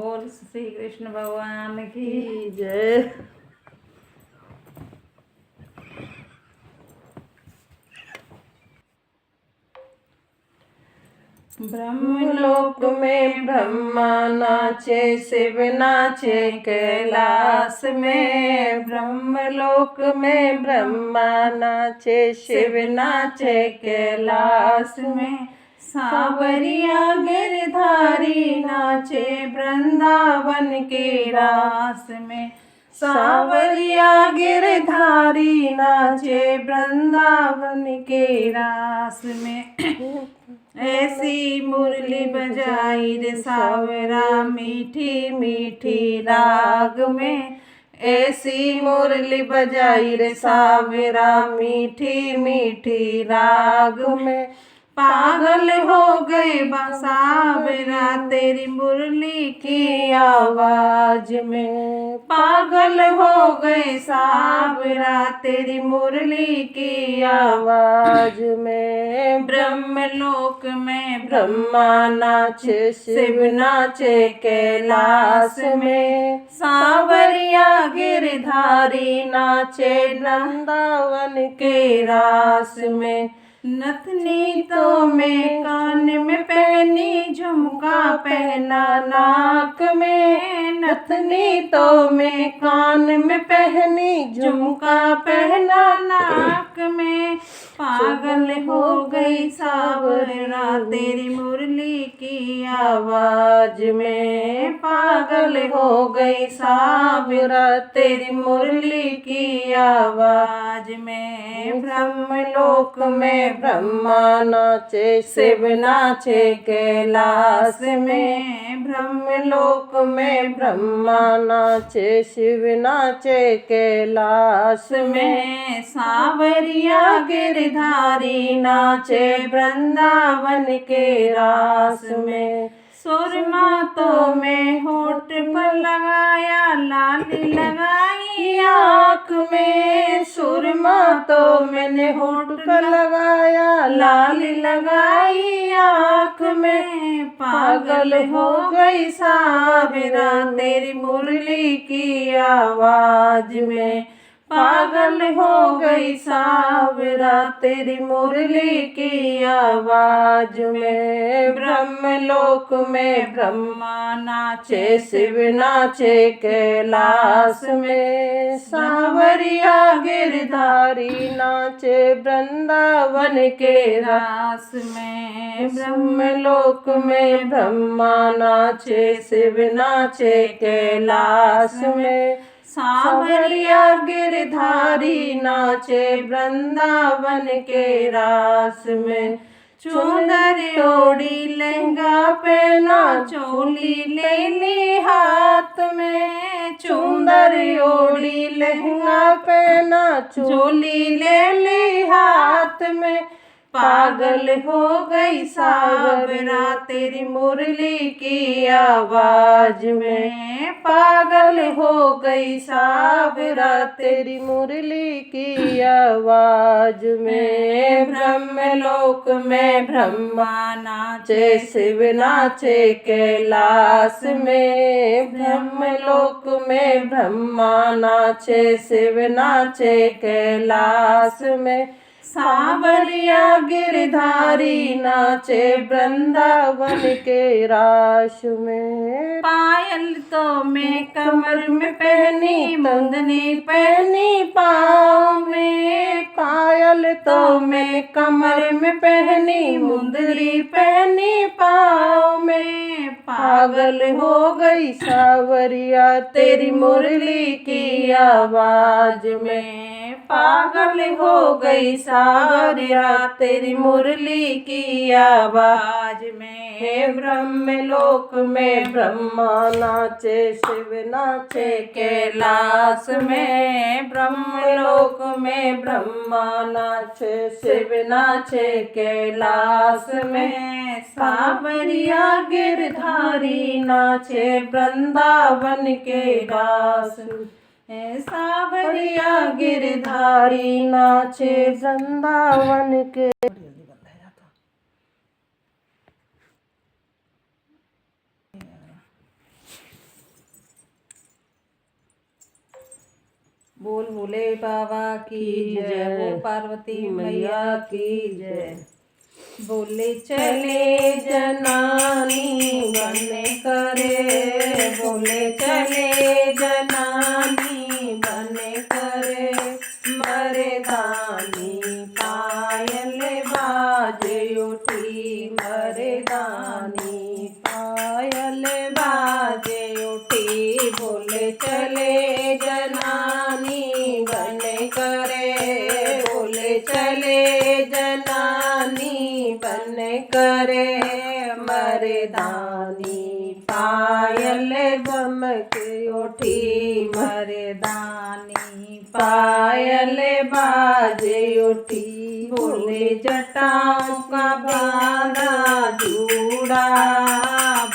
बोल श्री कृष्ण भगवान की जय। ब्रह्मलोक में ब्रह्मा नाचे, शिव नाचे कैलाश में। ब्रह्मलोक में ब्रह्मा नाचे, शिव नाचे कैलाश में। सांवरिया गिरधारी नाचे वृंदावन के रास में। सांवरिया गिरधारी नाचे वृंदावन के रास में। ऐसी मुरली बजाई रे सांवरा मीठी मीठी राग में। ऐसी मुरली बजाई रे सांवरा मीठी मीठी राग में। पागल हो गए सांवरा तेरी मुरली की आवाज में। पागल हो गए सांवरा तेरी मुरली की आवाज में। ब्रह्मलोक में ब्रह्मा नाचे, शिव नाचे कैलाश में। सांवरिया गिरधारी नाचे वृंदावन के रास में। नथनी तो में कान में पहनी, झुमका पहना नाक में। नथनी तो में कान में पहनी, झुमका पहना नाक में। पागल हो गई सांवरा तेरी मुरली की आवाज में। पागल हो गई सांवरा तेरी मुरली की आवाज में। ब्रह्मलोक में ब्रह्मा नाचे, शिव नाचे कैलाश में। ब्रह्मलोक में ब्रह्मा नाचे, शिव नाचे कैलाश में। सांवरिया गिरधारी नाचे वृंदावन के रास में। सुरमा तो में होठ पर लगाया, लाली लगाई आँख में। सुरमा तो मैंने होठ पर लगाया, लाली लगाई आँख में। पागल हो गई सांवरा तेरी मुरली की आवाज में। पागल हो गई सांवरा तेरी मुरली की आवाज में। ब्रह्मलोक में ब्रह्मा नाचे, शिव नाचे कैलाश में। सांवरिया गिरधारी नाचे वृंदावन के रास में। ब्रह्मलोक में ब्रह्मा नाचे, शिव नाचे कैलाश में। सांवरिया गिरधारी नाचे वृंदावन के रास में। चुनरी ओढ़ी लहंगा पहना, चोली ले ली हाथ में। चुनरी ओढ़ी लहंगा पहना, चोली ले ली हाथ में। पागल हो गई सांवरा तेरी मुरली की आवाज में। पागल हो गई सांवरा तेरी मुरली की आवाज में। ब्रह्मलोक में ब्रह्मा नाचे, शिव नाचे कैलाश में। ब्रह्मलोक में ब्रह्मा नाचे, शिव नाचे कैलाश में। सांवरिया गिरधारी नाचे वृंदावन के रास में। पायल तो मैं कमर में पहनी, मुंदनी पहनी पाँव में। पायल तो मैं कमर में पहनी, मुंदरी पहनी पाँव में। पागल हो गई सांवरिया तेरी मुरली की आवाज में। पागल हो गई सांवरिया तेरी मुरली की आवाज में। ब्रह्मलोक में ब्रह्मा नाचे, शिव नाचे कैलाश में। ब्रह्मलोक में ब्रह्मा नाचे, शिव नाचे कैलाश में। सांवरिया गिरधारी नाचे वृंदावन के रास में। सांवरिया गिरधारी नाचे वृंदावन के। बोल भोले बाबा की जय, बोल पार्वती मैया की जय। बोले चले जनानी बन करे, बोले चले जनानी बन करे, मर्दानी पायल बाजे उठी, मर्दानी पायल बाजे उठी। बोले चले जनानी बन करे, बोले चले जनानी बन करे, मर्दानी पायल बमक उठी, मर्दानी पायल बाजे उठी। बोले जटाओं का बांधा जूड़ा,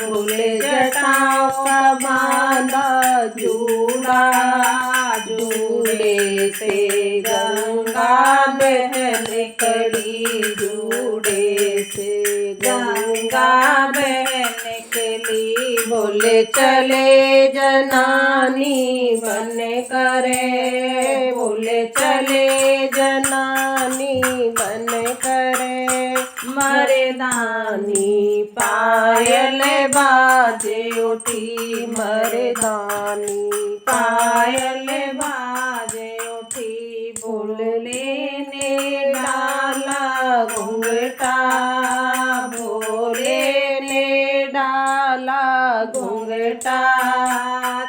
बोले जटाओं का बांधा जूड़ा, जूड़े से गंगा बह निकली, जूड़े से गंगा बह निकली। बोले चले जनानी बन करे, बोले चले जनानी बन करे, मर्दानी पायल बाजे उठी, मर्दानी पायल बाजे उठी। बोले ने डाला घूंघटा, भोले ने डाला घूंघटा,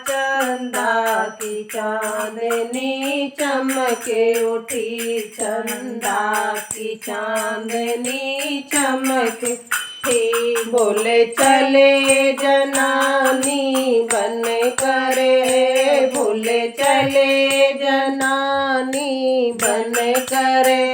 चंदा की चांदनी चमके उठी, चंदा की चांदनी चमके। बोले चले जनानी बन करे, बोले चले जनानी बन करे,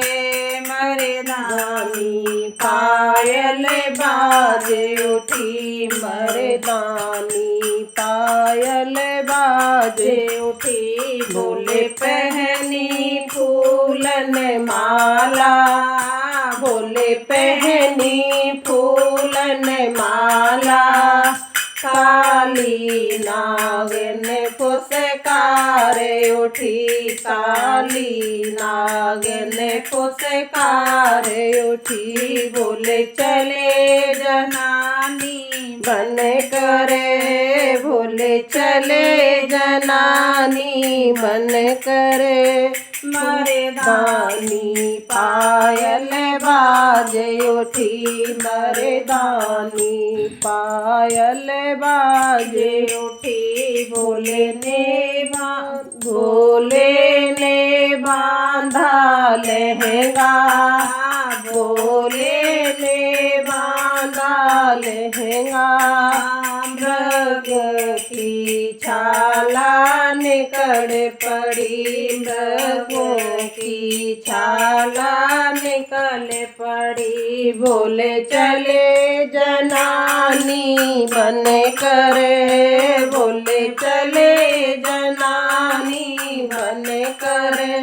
मर्दानी पायल बाजे उठी, मर्दानी पायल बाजे उठी। बोले पहनी फूलन माला, बोले पहनी फूलन माला, काली नागिन फुसकारे उठी, काली नागिन फुसकारे उठी। बोले चले जनानी बन करे, बोले चले जनानी बन करे, मर्दानी पायल बाजे उठी, मर्दानी पायल बाजे उठी। बोले ने बांधा लहंगा, बोले ने बांधा लहंगा, मृग की छाला निकल पड़ी, मृगों की छाला निकल पड़ी। बोले चले जनानी बन करे, बोले चले जनानी बन करे,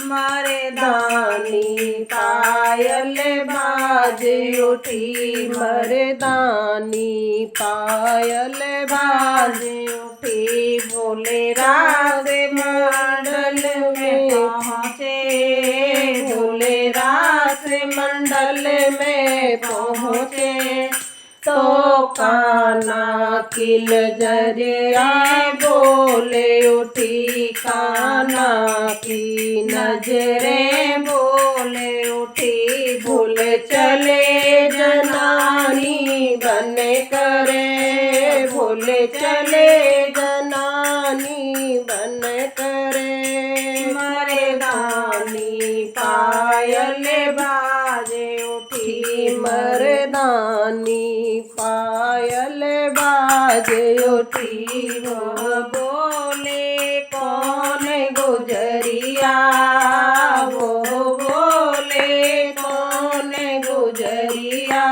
मर्दानी पायल बाजे उठी, मर्दानी पायल बाजे उठी। बोले रास मंडल में पहुँचे, बोले रास मंडल में पहुँचे, तो कान्हा किल जरिया बोले उठी, कान्हा की नजरें बोले उठी। बोले चले जनानी बन करे, बोले चले जनानी बन करे, मर्दानी पायल बाजे उठी, मर्दानी पायल बाजे उठी। वो बोले कौन गुजरिया, वो बोले कौन गुजरिया,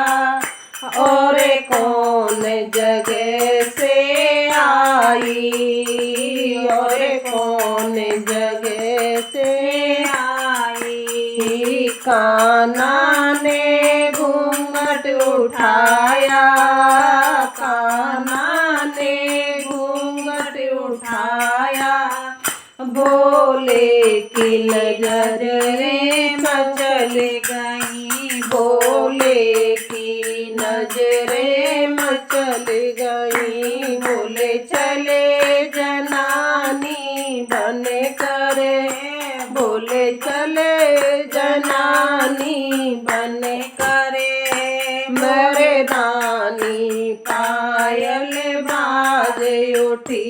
और कौन जगह से आई, और कौन जगह से आई। कान्हा ने घूंघट उठाया, कान्हा ने घूंघट उठाया, बोले की नजर मचल गई भोले की नजरें मचल गई बोले चले जनानी बन करे बोले चले जनानी बन करे मर्दानी पायल बाज उठी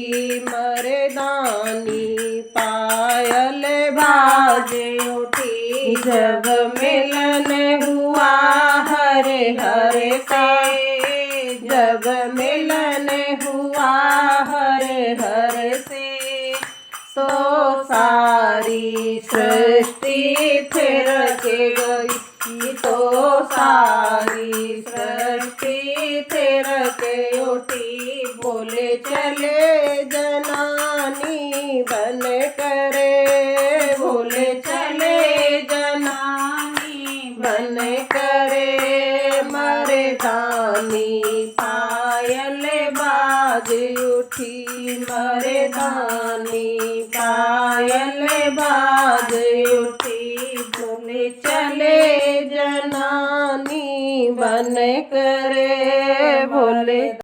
मर्दानी पायल बाज उठी जब मिलन हुआ हरे हरे से जब मिलन हुआ हरे हरे से तो सारी सृष्टि फिर के गई तो सारी सृष्टि फिर के उठी बोले चले जनानी बन करे बोले चले जनानी बन करे मर्दानी पायल बाज उठी मर्दानी पायल बाज उठी बोले चले जनानी बन करे बोले